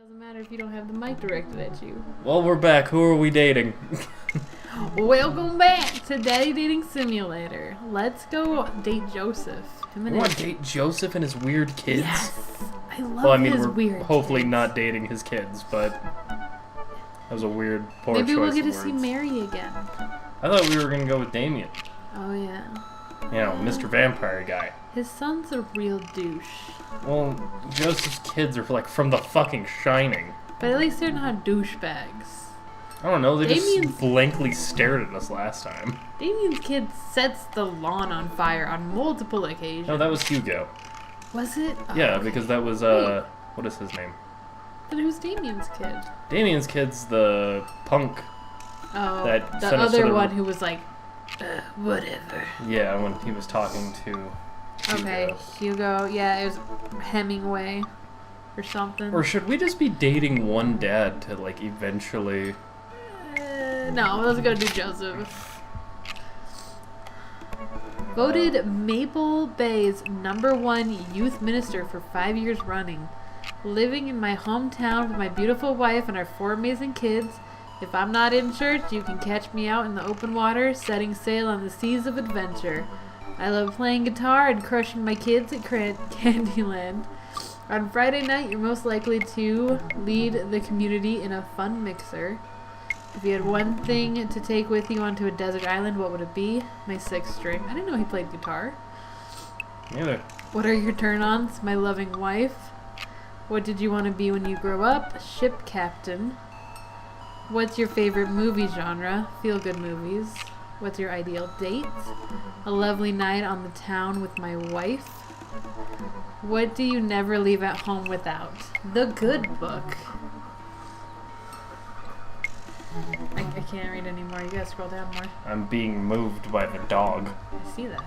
Doesn't matter if you don't have the mic directed at you. Well, we're back. Who are we dating? Welcome back to Daddy Dating Simulator. Let's go date Joseph. You want to date Joseph and his weird kids? Yes. I love his weird hopefully kids. not dating his kids, but that was a weird, poor Maybe choice we'll get to of see words. Mary again. I thought we were going to go with Damien. Oh, yeah. You know, Mr. Vampire guy. His son's a real douche. Well, Joseph's kids are like from the fucking Shining. But at least they're not douchebags. I don't know, they Damien's- just blankly stared at us last time. Damien's kid sets the lawn on fire on multiple occasions. No, that was Hugo. Was it? Oh, Yeah, okay. because that was, Wait. what is his name? Then who's Damien's kid? Damien's kid's the punk. Oh, That the sent us to other the- one who was like, whatever. Yeah, when he was talking to Okay, Hugo. Hugo. Yeah, it was Hemingway or something. Or should we just be dating one dad to, like, eventually... No, let's go do Joseph. Voted Maple Bay's #1 youth minister for 5 years running. Living in my hometown with my beautiful wife and our 4 amazing kids. If I'm not in church, you can catch me out in the open water, setting sail on the seas of adventure. I love playing guitar and crushing my kids at Candyland. On Friday night, you're most likely to lead the community in a fun mixer. If you had one thing to take with you onto a desert island, what would it be? My 6th string. I didn't know he played guitar. Neither. What are your turn-ons? My loving wife. What did you want to be when you grow up? Ship captain. What's your favorite movie genre? Feel-good movies. What's your ideal date? A lovely night on the town with my wife. What do you never leave at home without? The Good Book. I can't read anymore. You gotta scroll down more. I'm being moved by the dog. I see that.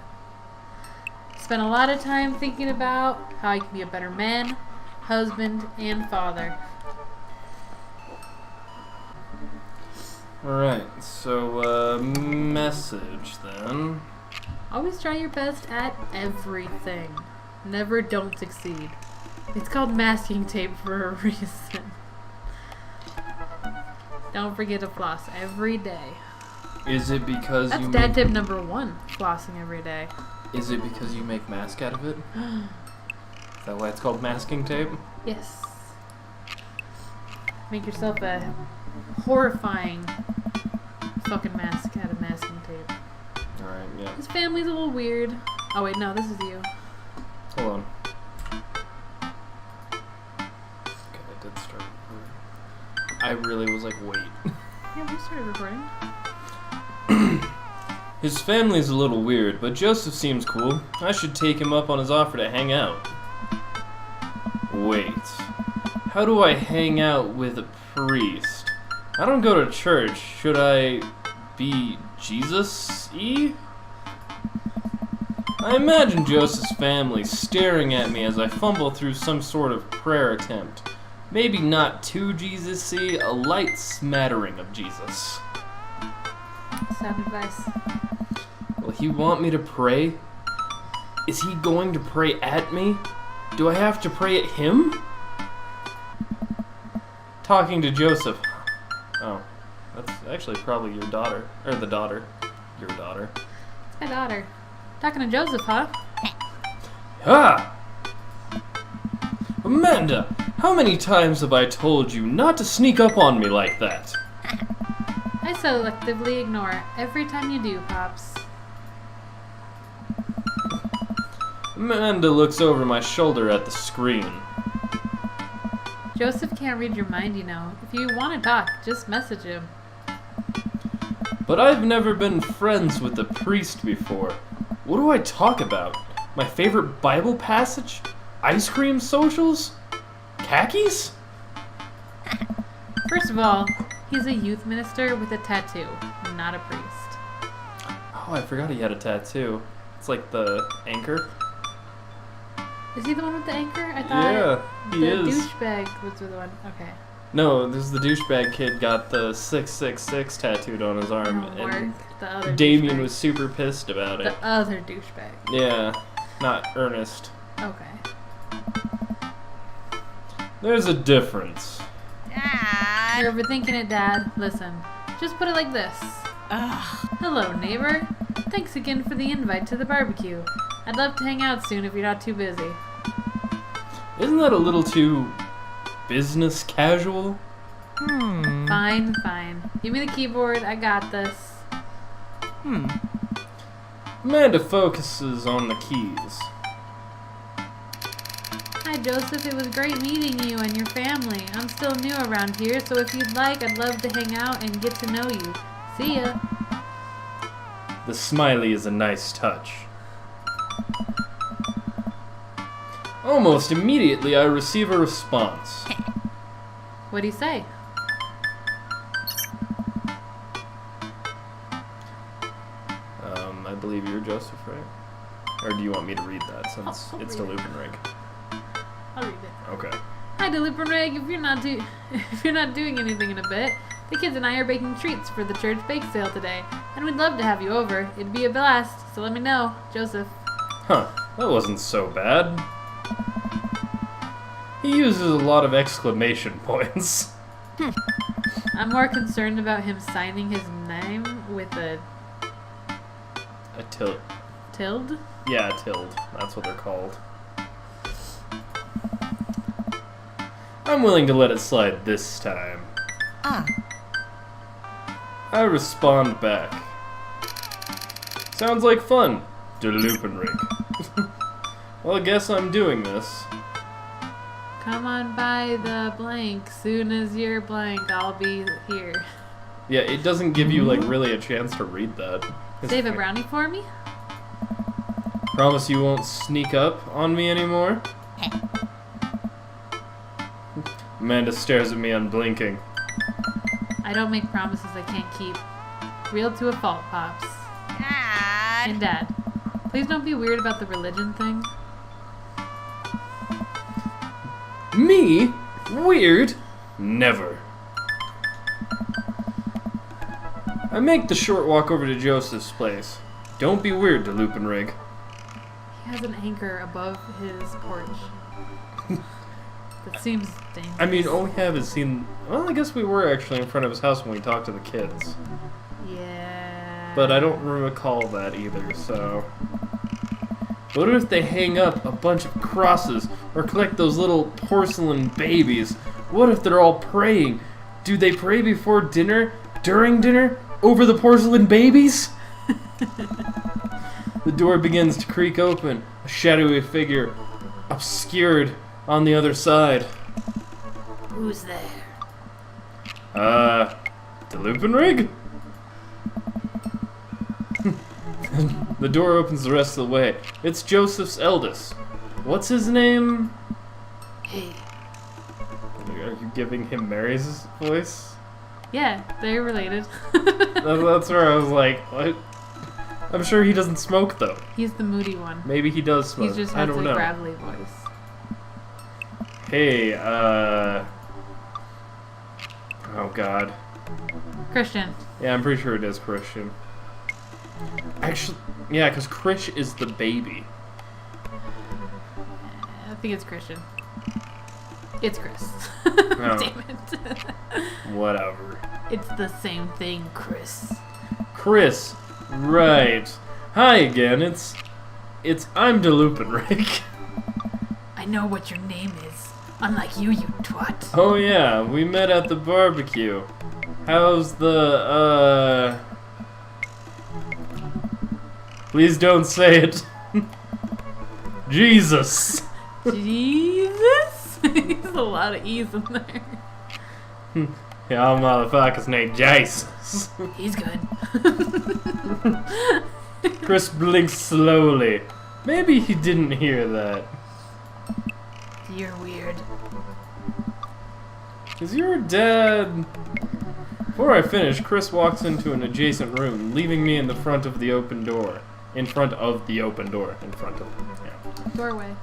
Spent a lot of time thinking about how I can be a better man, husband, and father. Alright, so, message then. Always try your best at everything. Never don't succeed. It's called masking tape for a reason. Don't forget to floss every day. Is it because That's you dad make... tip #1, flossing every day. Is it because you make mask out of it? Is that why it's called masking tape? Yes. Make yourself a horrifying fucking mask out of masking tape. Alright, yeah. His family's a little weird. Oh wait, no, this is you. Hold on. Okay, I did start recording. I really was like, wait. Yeah, we started recording. His family's a little weird, but Joseph seems cool. I should take him up on his offer to hang out. Wait. How do I hang out with a priest? I don't go to church. Should I be Jesus-y? I imagine Joseph's family staring at me as I fumble through some sort of prayer attempt. Maybe not too Jesus-y, a light smattering of Jesus. Sound advice. Will he want me to pray? Is he going to pray at me? Do I have to pray at him? Talking to Joseph. Oh, that's actually probably your daughter. Or the daughter. Your daughter. It's my daughter. Talking to Joseph, huh? Ah! Amanda, how many times have I told you not to sneak up on me like that? I selectively ignore every time you do, Pops. Amanda looks over my shoulder at the screen. Joseph can't read your mind, you know. If you want to talk, just message him. But I've never been friends with a priest before. What do I talk about? My favorite Bible passage? Ice cream socials? Khakis? First of all, he's a youth minister with a tattoo, not a priest. Oh, I forgot he had a tattoo. It's like the anchor. Is he the one with the anchor? I thought Yeah, he the is. douchebag was the one. Okay. No, this is the douchebag kid got the 666 tattooed on his arm, That'll work. and The other Damien douchebag. was super pissed about it. The other douchebag. Yeah, not Ernest. Okay. There's a difference. Dad. You're overthinking it, Dad. Listen, just put it like this. Ugh. Hello, neighbor. Thanks again for the invite to the barbecue. I'd love to hang out soon if you're not too busy. Isn't that a little too business casual? Fine, fine. Give me the keyboard. I got this. Amanda focuses on the keys. Hi, Joseph. It was great meeting you and your family. I'm still new around here, so if you'd like, I'd love to hang out and get to know you. See ya. The smiley is a nice touch. Almost immediately, I receive a response. What'd he say? I believe you're Joseph, right? Or do you want me to read that since I'll it's read the it. Lupin Rig? I'll read it. Okay. Hi, Lupin Rig. If you're not doing anything in a bit, the kids and I are baking treats for the church bake sale today, and we'd love to have you over. It'd be a blast, so let me know, Joseph. Huh, that wasn't so bad. He uses a lot of exclamation points. I'm more concerned about him signing his name with a A tilde. Yeah, a tilde. That's what they're called. I'm willing to let it slide this time. I respond back. Sounds like fun, de Lupin Rig. Well, I guess I'm doing this. Come on by the blank. Soon as you're blank, I'll be here. Yeah, it doesn't give you, like, really a chance to read that. Save a brownie for me? Promise you won't sneak up on me anymore? Amanda stares at me unblinking. I don't make promises I can't keep. Real to a fault, Pops. Dad. And Dad, please don't be weird about the religion thing. Me? Weird? Never. I make the short walk over to Joseph's place. Don't be weird, de Lupin Rig. He has an anchor above his porch. That seems dangerous. I mean, all we have is seen... Well, I guess we were actually in front of his house when we talked to the kids. Yeah. But I don't recall that either, so... What if they hang up a bunch of crosses or collect those little porcelain babies? What if they're all praying? Do they pray before dinner, during dinner, over the porcelain babies? The door begins to creak open, a shadowy figure obscured on the other side. Who's there? The Lupin Rig? The door opens the rest of the way. It's Joseph's eldest. What's his name? Hey. Are you giving him Mary's voice? Yeah, they're related. That's where I was like, what? I'm sure he doesn't smoke, though. He's the moody one. Maybe he does smoke. He just I has don't a know. gravelly voice. Hey, oh god. Christian. Yeah, I'm pretty sure it is Christian. Actually, yeah, because Krish is the baby. I think it's Christian. It's Chris. Oh. Damn it. Whatever. It's the same thing, Chris. Chris, right. Hi again, it's I'm de Lupin Rig. I know what your name is. Unlike you twat. Oh yeah, we met at the barbecue. How's the, Please don't say it. Jesus. Jesus? There's a lot of E's in there. Y'all motherfuckers named Jesus. He's good. Chris blinks slowly. Maybe he didn't hear that. You're weird. Is your dad... Before I finish, Chris walks into an adjacent room, leaving me in the front of the open door. In front of the open door. In front of... Yeah. Doorway.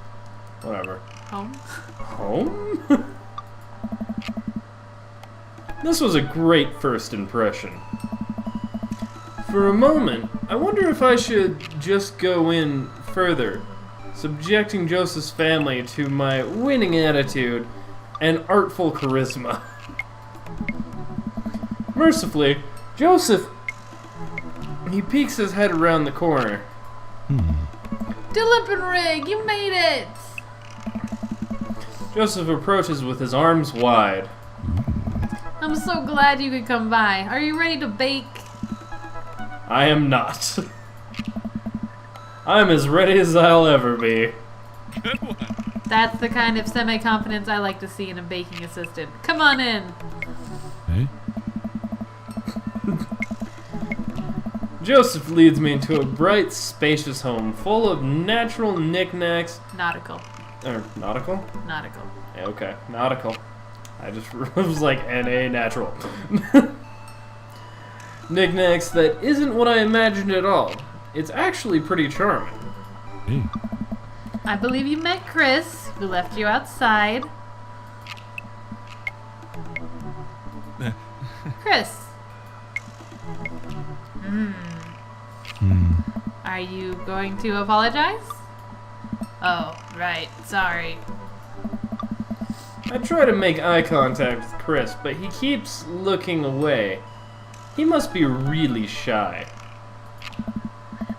Whatever. Home. Home? This was a great first impression. For a moment, I wonder if I should just go in further, subjecting Joseph's family to my winning attitude and artful charisma. Mercifully, Joseph, he peeks his head around the corner. Rig, you made it! Joseph approaches with his arms wide. I'm so glad you could come by. Are you ready to bake? I am not. I'm as ready as I'll ever be. Good one. That's the kind of semi-confidence I like to see in a baking assistant. Come on in. Hey? Joseph leads me into a bright, spacious home full of natural knickknacks. Nautical. Or nautical? Nautical. Yeah, okay, nautical. I just was like N-A natural. Knickknacks that isn't what I imagined at all. It's actually pretty charming. Hey? I believe you met Chris, who left you outside. Chris. Are you going to apologize? Oh, right. Sorry. I try to make eye contact with Chris, but he keeps looking away. He must be really shy.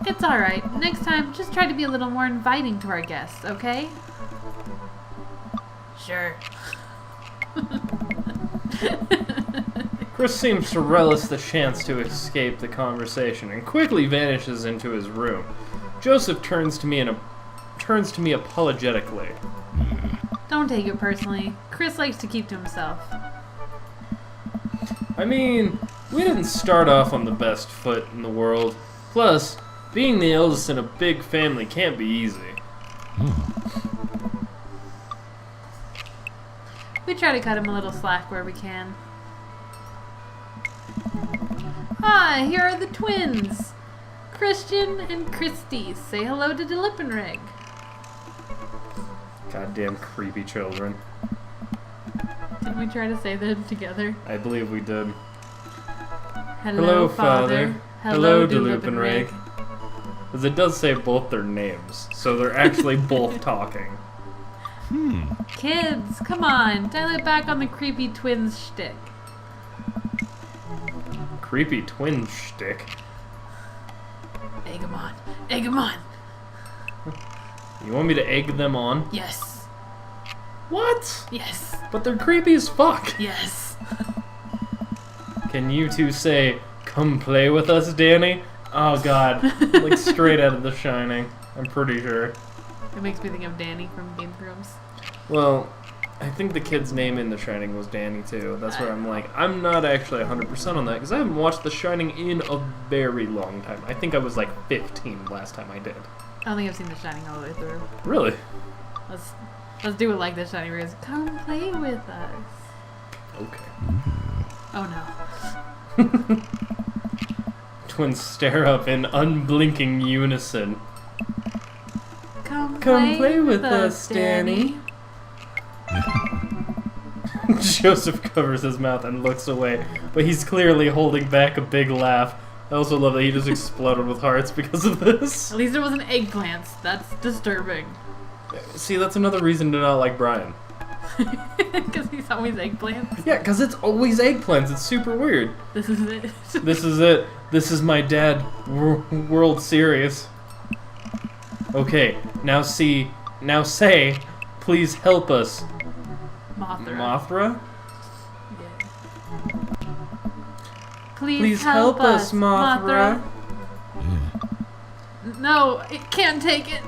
It's alright. Next time, just try to be a little more inviting to our guests, okay? Sure. Chris seems to relish the chance to escape the conversation and quickly vanishes into his room. Joseph turns to me apologetically. Don't take it personally. Chris likes to keep to himself. I mean, we didn't start off on the best foot in the world. Plus, being the eldest in a big family can't be easy. We try to cut him a little slack where we can. Hi, here are the twins. Christian and Christy. Say hello to Rig. Goddamn creepy children. Didn't we try to say them together? I believe we did. Hello, Father. Hello, Rig. Because it does say both their names, so they're actually both talking. Kids, come on. Dial it back on the creepy twins shtick. Creepy twin shtick. Egg 'em on. Egg 'em on. You want me to egg them on? Yes. What? Yes. But they're creepy as fuck. Yes. Can you two say, "Come play with us, Danny"? Oh god. Like straight out of The Shining. I'm pretty sure. It makes me think of Danny from Game of Thrones. Well, I think the kid's name in The Shining was Danny too. That's where I'm like, I'm not actually 100% on that because I haven't watched The Shining in a very long time. I think I was like 15 last time I did. I don't think I've seen The Shining all the way through. Really? Let's do it like The Shining where it's, come play with us. Okay. Oh no. Twins stare up in unblinking unison. Come play with us, Danny. Joseph covers his mouth and looks away, but he's clearly holding back a big laugh. I also love that he just exploded with hearts because of this. At least it wasn't eggplants. That's disturbing. See, that's another reason to not like Brian. Because he's always eggplants. Yeah, because it's always eggplants. It's super weird. This is it. This is it. This is my dad. World Series. Okay, now say, please help us. Mothra. Mothra? Yeah. Please help us, Mothra. No, it can't take it.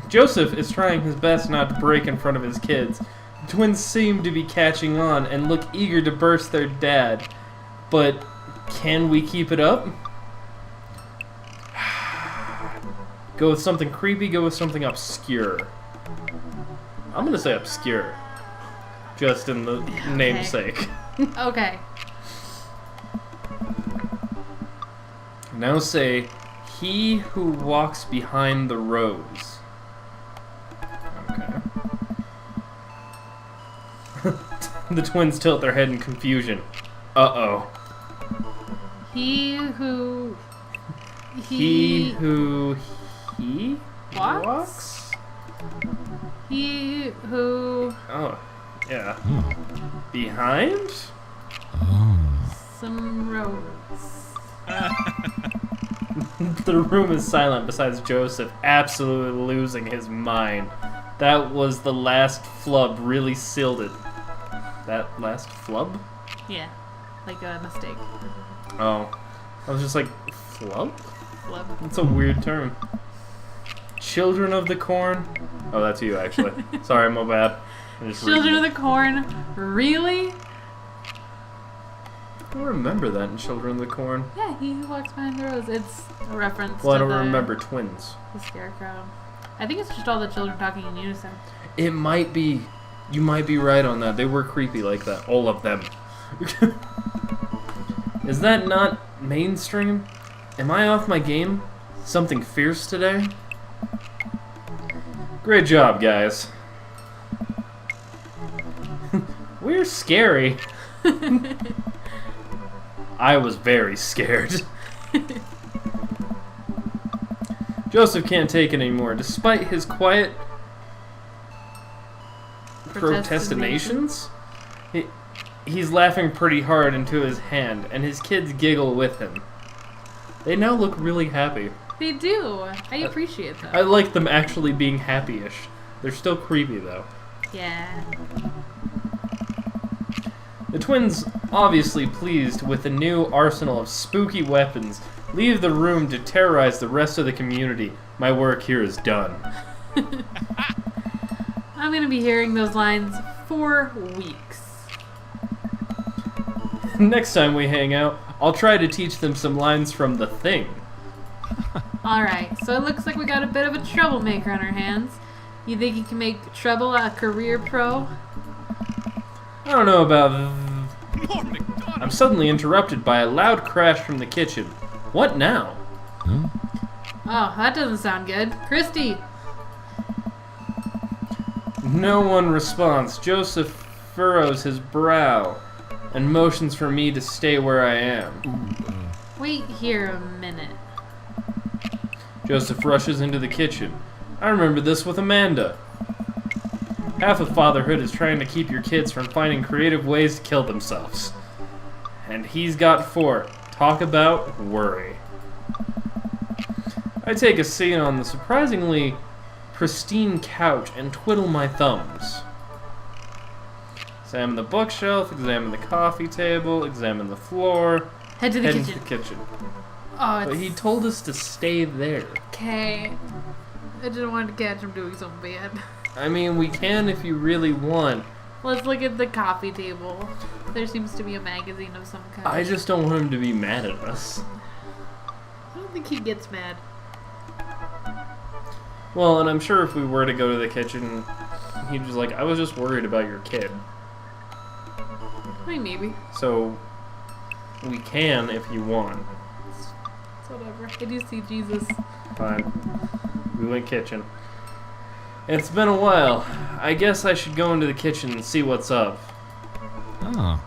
Joseph is trying his best not to break in front of his kids. The twins seem to be catching on and look eager to burst their dad. But can we keep it up? Go with something creepy, go with something obscure. I'm gonna say obscure. Just in the namesake. Okay. Now say, he who walks behind the rose. Okay. The twins tilt their head in confusion. Uh-oh. He who walks? He who Oh, yeah. Behind? Oh. Some roads. The room is silent besides Joseph absolutely losing his mind. That was the last flub really sealed it. That last flub? Yeah, like a mistake. Oh. I was just like, flub? Flub. That's a weird term. Children of the Corn? Oh, that's you, actually. Sorry, my bad. Children of the Corn? Really? I don't remember that in Children of the Corn. Yeah, he who walks behind the rose. It's a reference Well, I to don't remember twins. the scarecrow. I think it's just all the children talking in unison. It might be. You might be right on that. They were creepy like that. All of them. Is that not mainstream? Am I off my game? Something fierce today? Great job, guys. We're scary. I was very scared. Joseph can't take it anymore. Despite his quiet protestinations, he's laughing pretty hard into his hand, and his kids giggle with him. They now look really happy. They do. I appreciate I them. like them actually being happy-ish. They're still creepy, though. Yeah. The twins, obviously pleased with the new arsenal of spooky weapons, leave the room to terrorize the rest of the community. My work here is done. I'm gonna be hearing those lines for weeks. Next time we hang out, I'll try to teach them some lines from The Thing. Alright, so it looks like we got a bit of a troublemaker on our hands. You think you can make Trouble a career pro? I don't know about... I'm suddenly interrupted by a loud crash from the kitchen. What now? Huh? Oh, that doesn't sound good. Christy! No one responds. Joseph furrows his brow and motions for me to stay where I am. Wait here a minute. Joseph rushes into the kitchen. I remember this with Amanda. Half of fatherhood is trying to keep your kids from finding creative ways to kill themselves. And he's got 4. Talk about worry. I take a seat on the surprisingly pristine couch and twiddle my thumbs. Examine the bookshelf, examine the coffee table, examine the floor, Head to the head kitchen. into the kitchen. Oh, But it's he told us to stay there. okay. I didn't want to catch him doing something bad. I mean, we can if you really want. Let's look at the coffee table. There seems to be a magazine of some kind. I just don't want him to be mad at us. I don't think he gets mad. Well, and I'm sure if we were to go to the kitchen, he'd just like, I was just worried about your kid. I mean, maybe. So, we can if you want. It's whatever. I do see Jesus. Fine. We went kitchen. It's been a while. I guess I should go into the kitchen and see what's up. Oh.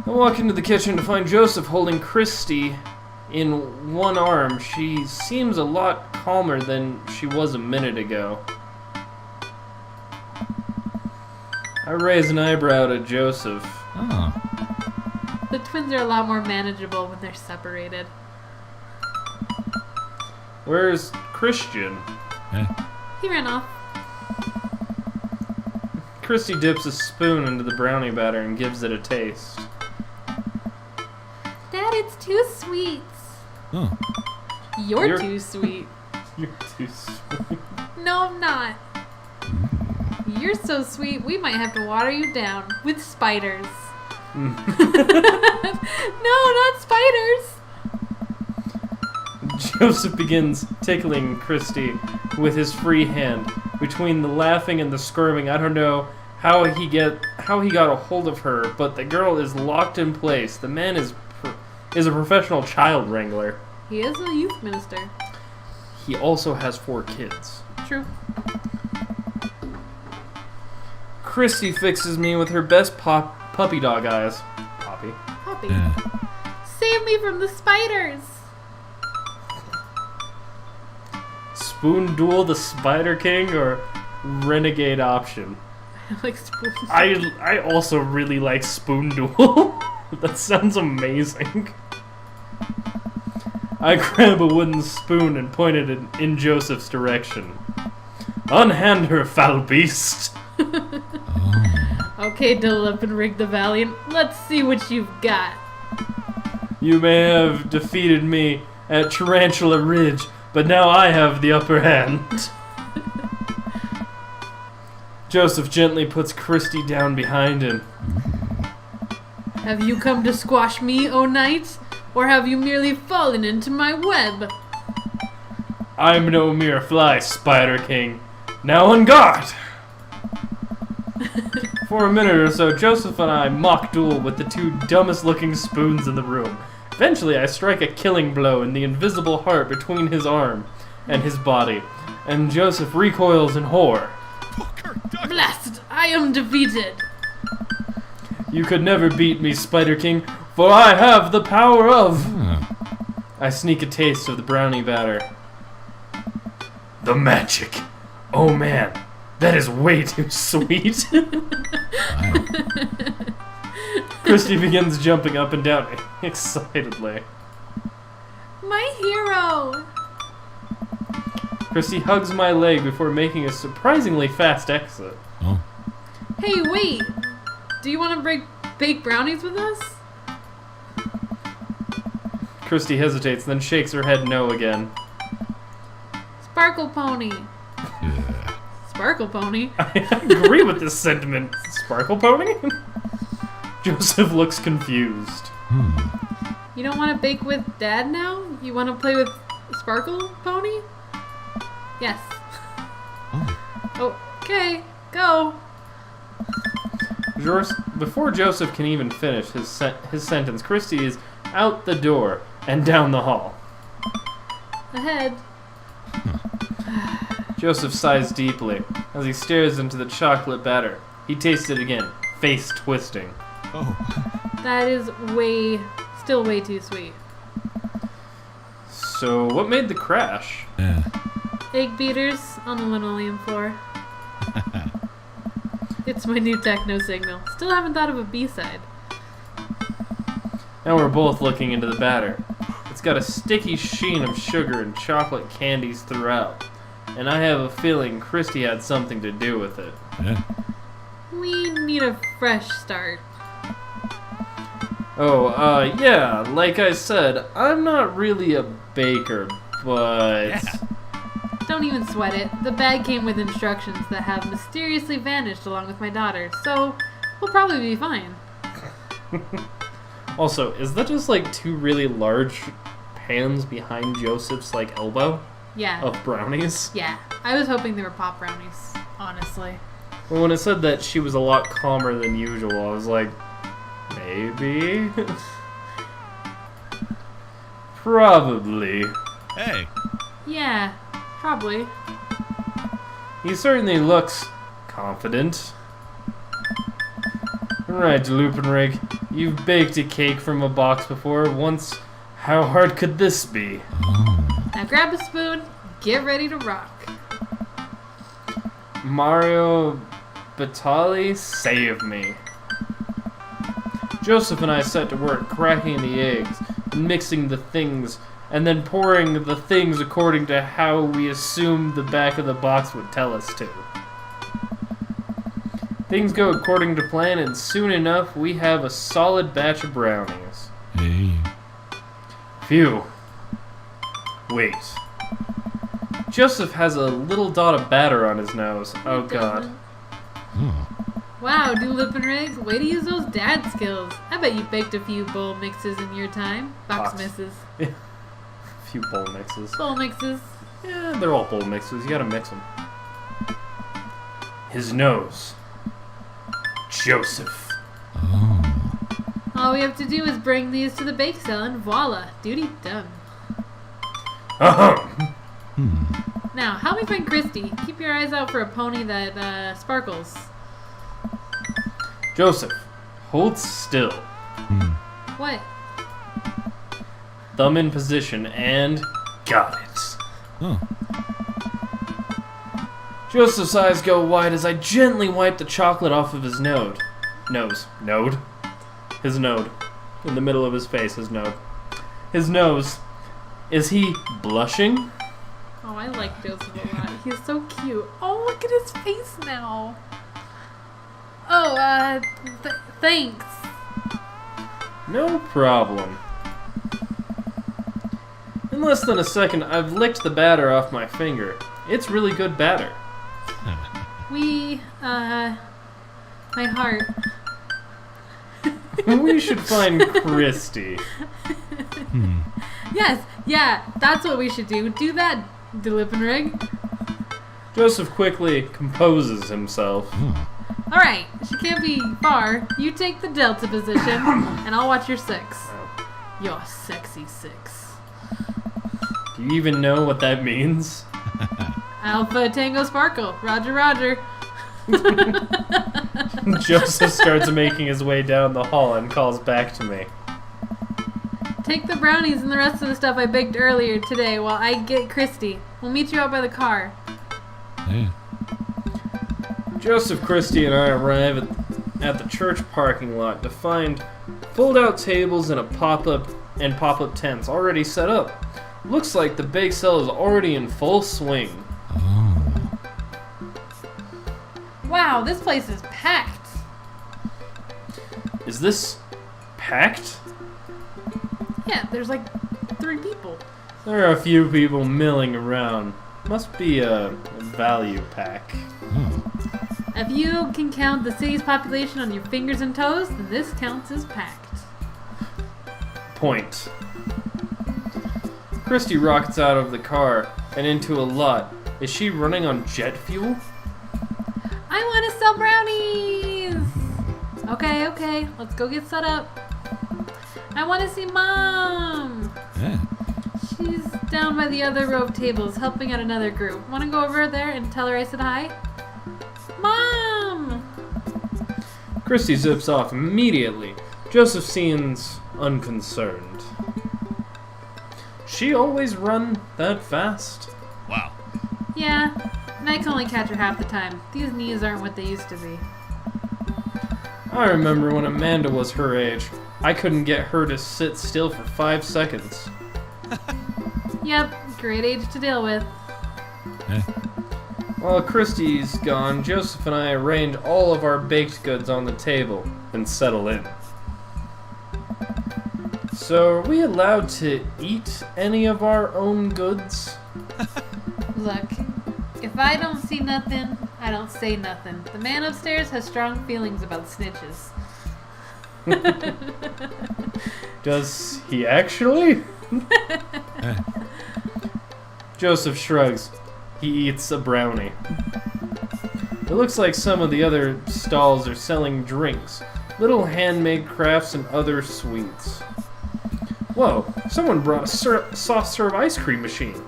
I walk into the kitchen to find Joseph holding Christy in one arm. She seems a lot calmer than she was a minute ago. I raise an eyebrow to Joseph. Oh. The twins are a lot more manageable when they're separated. Where's Christian? Eh. He ran off. Christy dips a spoon into the brownie batter and gives it a taste. Dad, it's too sweet. Oh. You're too sweet. You're too sweet. No, I'm not. You're so sweet, we might have to water you down with spiders. No, not spiders. Joseph begins tickling Christy with his free hand. Between the laughing and the squirming, I don't know how he got a hold of her, but the girl is locked in place. The man is a professional child wrangler. He is a youth minister. He also has 4 kids. True. Christy fixes me with her best puppy dog eyes. Poppy. Poppy. Eh. Save me from the spiders. Spoon Duel the Spider King or Renegade option? Like spoons. I also really like Spoon Duel. That sounds amazing. I grab a wooden spoon and pointed it in Joseph's direction. Unhand her, foul beast! Okay, Dillip and Rig the Valiant, let's see what you've got. You may have defeated me at Tarantula Ridge, but now I have the upper hand. Joseph gently puts Christy down behind him. Have you come to squash me, O knight? Or have you merely fallen into my web? I'm no mere fly, Spider King. Now on guard! For a minute or so, Joseph and I mock duel with the two dumbest looking spoons in the room. Eventually, I strike a killing blow in the invisible heart between his arm and his body, and Joseph recoils in horror. Blast! I am defeated! You could never beat me, Spider King, for I have the power of... I sneak a taste of the brownie batter. The magic! Oh man, that is way too sweet. Christy begins jumping up and down excitedly. My hero! Christy hugs my leg before making a surprisingly fast exit. Oh. Hey, wait! Do you want to bake brownies with us? Christy hesitates, then shakes her head no again. Sparkle Pony! Yeah. Sparkle Pony? I agree with this sentiment. Sparkle Pony? Joseph looks confused. You don't want to bake with Dad now? You want to play with Sparkle Pony? Yes. Okay, go. Before Joseph can even finish his sentence, Christy is out the door and down the hall. Ahead. Joseph sighs deeply as he stares into the chocolate batter. He tastes it again, face twisting. Oh. That is still way too sweet. So, what made the crash? Yeah. Egg beaters on the linoleum floor. It's my new techno signal. Still haven't thought of a B-side. Now we're both looking into the batter. It's got a sticky sheen of sugar and chocolate candies throughout. And I have a feeling Christy had something to do with it. Yeah. We need a fresh start. Yeah, like I said, I'm not really a baker, but... Yeah. Don't even sweat it. The bag came with instructions that have mysteriously vanished along with my daughter, so we'll probably be fine. Also, is that just like two really large pans behind Joseph's like elbow Yeah. of brownies? Yeah. I was hoping they were pop brownies, honestly. Well, when it said that she was a lot calmer than usual, I was like, maybe? Probably. Hey. Yeah, probably. He certainly looks confident. Right, Lupin Rig. You've baked a cake from a box before. Once, how hard could this be? Oh. Now grab a spoon, get ready to rock. Mario Batali, save me. Joseph and I set to work cracking the eggs, mixing the things, and then pouring the things according to how we assumed the back of the box would tell us to. Things go according to plan, and soon enough we have a solid batch of brownies. Hey. Phew. Wait. Joseph has a little dot of batter on his nose. Oh god. Oh. Wow, do lip and rig. Way to use those dad skills. I bet you baked a few bowl mixes in your time. Box misses. A few bowl mixes. Bowl mixes. Yeah, they're all bowl mixes. You gotta mix them. His nose. Joseph. Oh. All we have to do is bring these to the bake cell and voila, duty done. Ahem. Now, help me find Christy. Keep your eyes out for a pony that sparkles. Joseph, hold still. What? Thumb in position and got it. Oh. Joseph's eyes go wide as I gently wipe the chocolate off of his node. Node? His node. In the middle of his face, his node. His nose. Is he blushing? Oh, I like Joseph a lot. He's so cute. Oh, look at his face now. Oh, thanks. No problem. In less than a second, I've licked the batter off my finger. It's really good batter. My heart. We should find Christy. Yes, yeah, that's what we should do. Do that, Rig. Joseph quickly composes himself. Alright, she can't be far. You take the Delta position, and I'll watch your 6. Your sexy 6. Do you even know what that means? Alpha Tango Sparkle. Roger, roger. Joseph starts making his way down the hall and calls back to me. Take the brownies and the rest of the stuff I baked earlier today while I get Christy. We'll meet you out by the car. Yeah. Joseph, Christy, and I arrive at the church parking lot to find fold-out tables and pop-up tents already set up. Looks like the bake sale is already in full swing. Oh. Wow, this place is packed. Is this packed? Yeah, there's like 3 people. There are a few people milling around. Must be a value pack. Oh. If you can count the city's population on your fingers and toes, then this counts as packed. Point. Christy rockets out of the car and into a lot. Is she running on jet fuel? I want to sell brownies! Okay, let's go get set up. I want to see Mom! Yeah. She's down by the other row of tables helping out another group. Want to go over there and tell her I said hi? Mom! Christy zips off immediately. Joseph seems unconcerned. She always run that fast? Wow. Yeah, and I can only catch her half the time. These knees aren't what they used to be. I remember when Amanda was her age. I couldn't get her to sit still for 5 seconds. Yep, great age to deal with. Yeah. While Christy's gone, Joseph and I arrange all of our baked goods on the table and settle in. So, are we allowed to eat any of our own goods? Look, if I don't see nothing, I don't say nothing. The man upstairs has strong feelings about snitches. Does he actually? Yeah. Joseph shrugs. He eats a brownie. It looks like some of the other stalls are selling drinks, little handmade crafts, and other sweets. Whoa, someone brought a soft serve ice cream machine.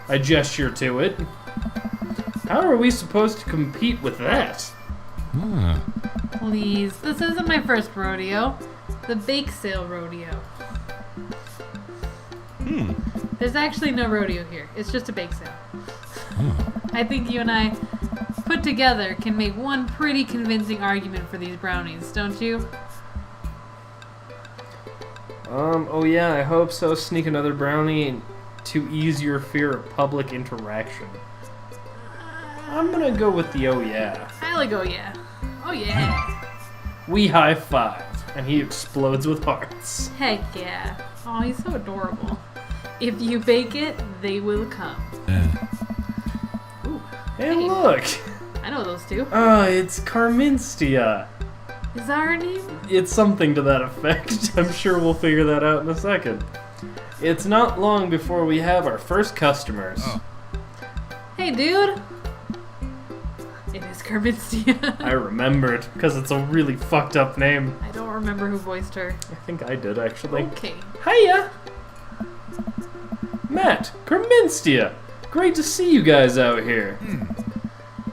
I gesture to it. How are we supposed to compete with that? Ah. Please, this isn't my first rodeo. The bake sale rodeo. There's actually no rodeo here. It's just a bake sale. Oh. I think you and I put together can make one pretty convincing argument for these brownies, don't you? Oh yeah, I hope so. Sneak another brownie to ease your fear of public interaction. I'm gonna go with the oh yeah. I like oh yeah. Oh yeah. We high five, and he explodes with hearts. Heck yeah. Oh, he's so adorable. If you bake it, they will come. Yeah. Ooh, Hey, look! I know those two. It's Carminstia. Is that her name? It's something to that effect. I'm sure we'll figure that out in a second. It's not long before we have our first customers. Oh. Hey, dude. It is Carminstia. I remembered, because it's a really fucked up name. I don't remember who voiced her. I think I did, actually. Okay. Hiya! Matt, Carminstia! Great to see you guys out here.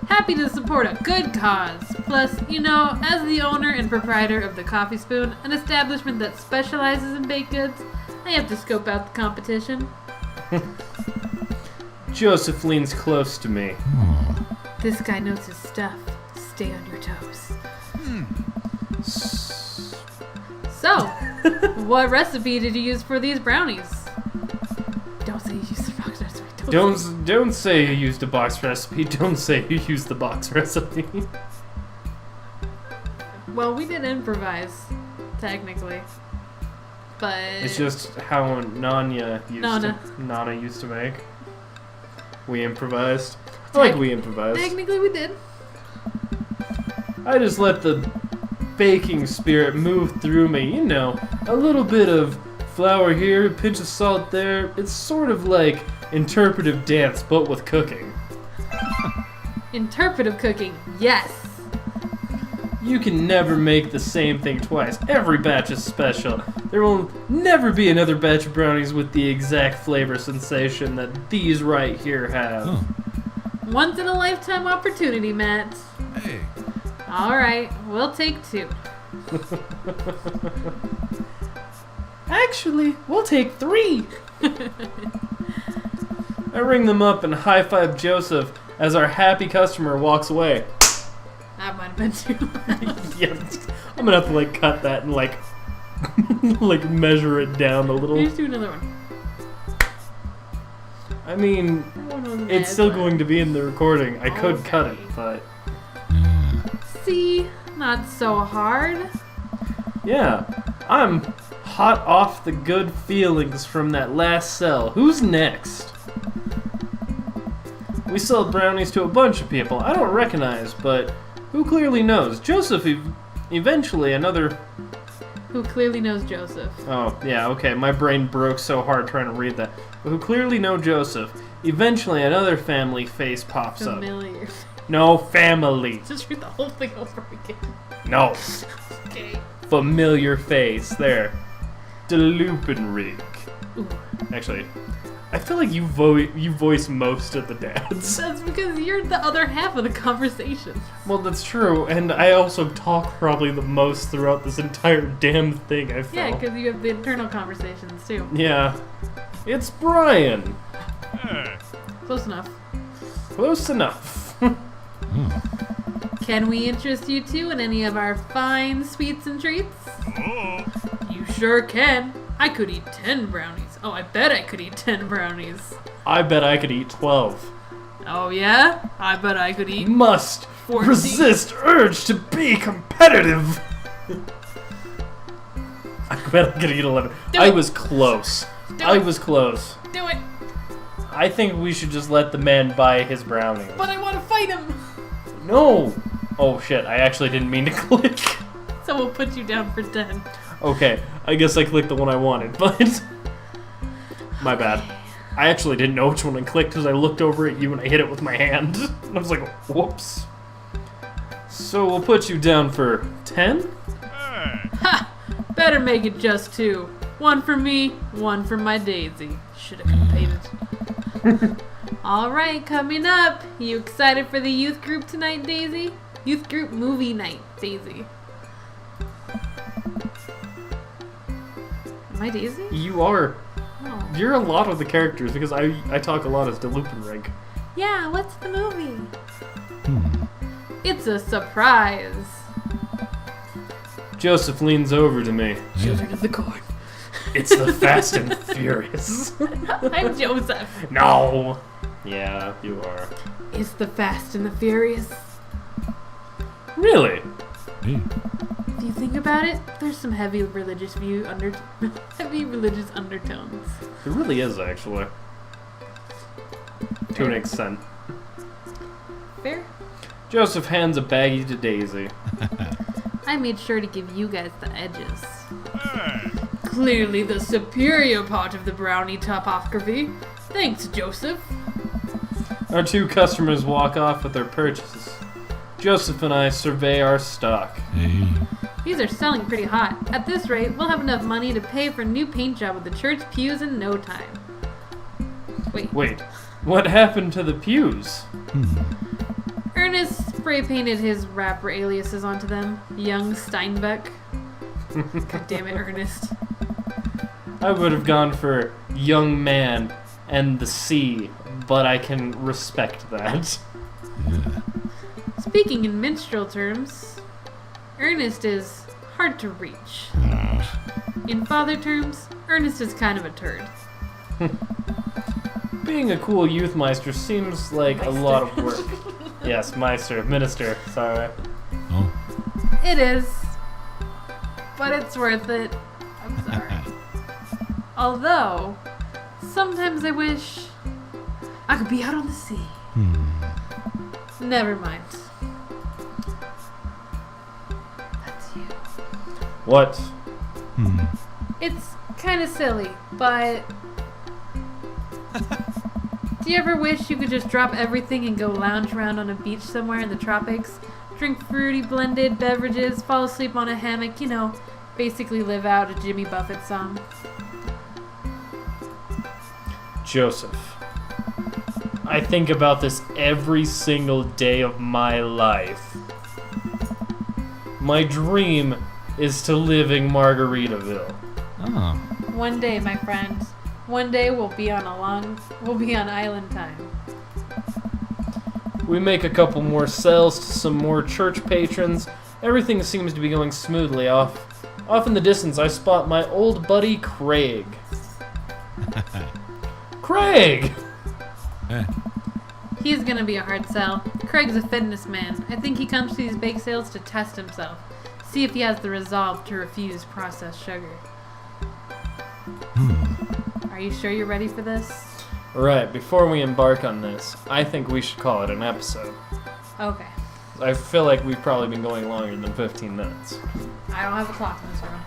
Happy to support a good cause. Plus, you know, as the owner and proprietor of the Coffee Spoon, an establishment that specializes in baked goods, I have to scope out the competition. Joseph leans close to me. Oh. This guy knows his stuff. Stay on your toes. So, what recipe did you use for these brownies? Don't say you used the box recipe. Don't say you used a box recipe. Don't say you used the box recipe. Well, we did improvise, technically. But It's just how Nana used to make. We improvised. We improvised. technically we did. I just let the baking spirit move through me. You know, a little bit of flour here, a pinch of salt there. It's sort of like interpretive dance, but with cooking. Interpretive cooking, yes. You can never make the same thing twice. Every batch is special. There will never be another batch of brownies with the exact flavor sensation that these right here have. Oh. Once in a lifetime opportunity, Matt. Hey. Alright, we'll take 2. Actually, we'll take 3. I ring them up and high-five Joseph as our happy customer walks away. That might have been too much. Yeah, I'm gonna have to cut that and measure it down a little. Let's do another one. I mean, That one wasn't it's bad, still but- going to be in the recording. I could cut it, but See, not so hard. yeah, I'm hot off the good feelings from that last sell. Who's next? We sell brownies to a bunch of people I don't recognize, but who clearly knows? Joseph, eventually another... Who clearly knows Joseph. Oh, yeah, okay, my brain broke so hard trying to read that. Who clearly know Joseph. Eventually another family face pops up. Familiar. No, family. Just read the whole thing over again. No. Okay. Familiar face. There. DeLupenrig. Ooh. Actually, I feel like you voice most of the dads. That's because you're the other half of the conversation. Well, that's true, and I also talk probably the most throughout this entire damn thing, I feel. Yeah, because you have the internal conversations too. Yeah. It's Brian. Close enough. Close enough. Can we interest you two in any of our fine sweets and treats? You sure can. I could eat 10 brownies. Oh, I bet I could eat 10 brownies. I bet I could eat 12. Oh yeah? I bet I could eat... Must 14. resist urge to be competitive. I bet I could eat 11. Do I it. was close. Do I it. was close. Do it! I think we should just let the man buy his brownies. But I want to fight him! No! Oh shit, I actually didn't mean to click. So we'll put you down for 10. Okay, I guess I clicked the one I wanted, but... My bad. I actually didn't know which one I clicked because I looked over at you and I hit it with my hand. And I was like, whoops. So we'll put you down for 10? Ha! Better make it just 2. One for me, one for my Daisy. Should have competed. Alright, coming up. You excited for the youth group tonight, Daisy? Youth group movie night, Daisy. Am I Daisy? You are. Oh. You're a lot of the characters because I talk a lot as DeLupenrig. Yeah, what's the movie? It's a surprise. Joseph leans over to me. Children of the Corn. It's the Fast and Furious. I'm Joseph. No. Yeah, you are. It's the Fast and the Furious. Really? Hey. If you think about it, there's some heavy religious undertones. It really is, actually. To an extent. Fair? Joseph hands a baggie to Daisy. I made sure to give you guys the edges. Clearly the superior part of the brownie topography. Thanks, Joseph. Our two customers walk off with their purchases. Joseph and I survey our stock. Hey. These are selling pretty hot. At this rate, we'll have enough money to pay for a new paint job with the church pews in no time. Wait, what happened to the pews? Ernest spray painted his rapper aliases onto them. Young Steinbeck. God damn it, Ernest. I would have gone for young man and the sea, but I can respect that. Yeah. Speaking in minstrel terms, Ernest is hard to reach. In father terms, Ernest is kind of a turd. Being a cool youth meister seems like a lot of work. Yes, meister, minister, sorry. Oh. It is, but it's worth it. I'm sorry. Although, sometimes I wish I could be out on the sea. Never mind. That's you. What? It's kind of silly, but do you ever wish you could just drop everything and go lounge around on a beach somewhere in the tropics, drink fruity blended beverages, fall asleep on a hammock, you know, basically live out a Jimmy Buffett song? Joseph, I think about this every single day of my life. My dream is to live in Margaritaville. Oh. One day, my friend. One day we'll be on island time. We make a couple more sales to some more church patrons. Everything seems to be going smoothly. Off in the distance, I spot my old buddy Craig. Craig! He's gonna be a hard sell. Craig's a fitness man. I think he comes to these bake sales to test himself. See if he has the resolve to refuse processed sugar. Are you sure you're ready for this? Right, before we embark on this, I think we should call it an episode. Okay. I feel like we've probably been going longer than 15 minutes. I don't have a clock in this room.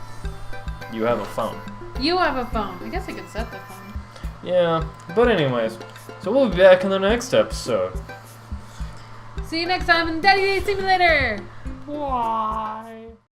You have a phone. You have a phone. I guess I could set the phone. Yeah, but anyways, so we'll be back in the next episode. See you next time in Daddy Day Simulator! Why?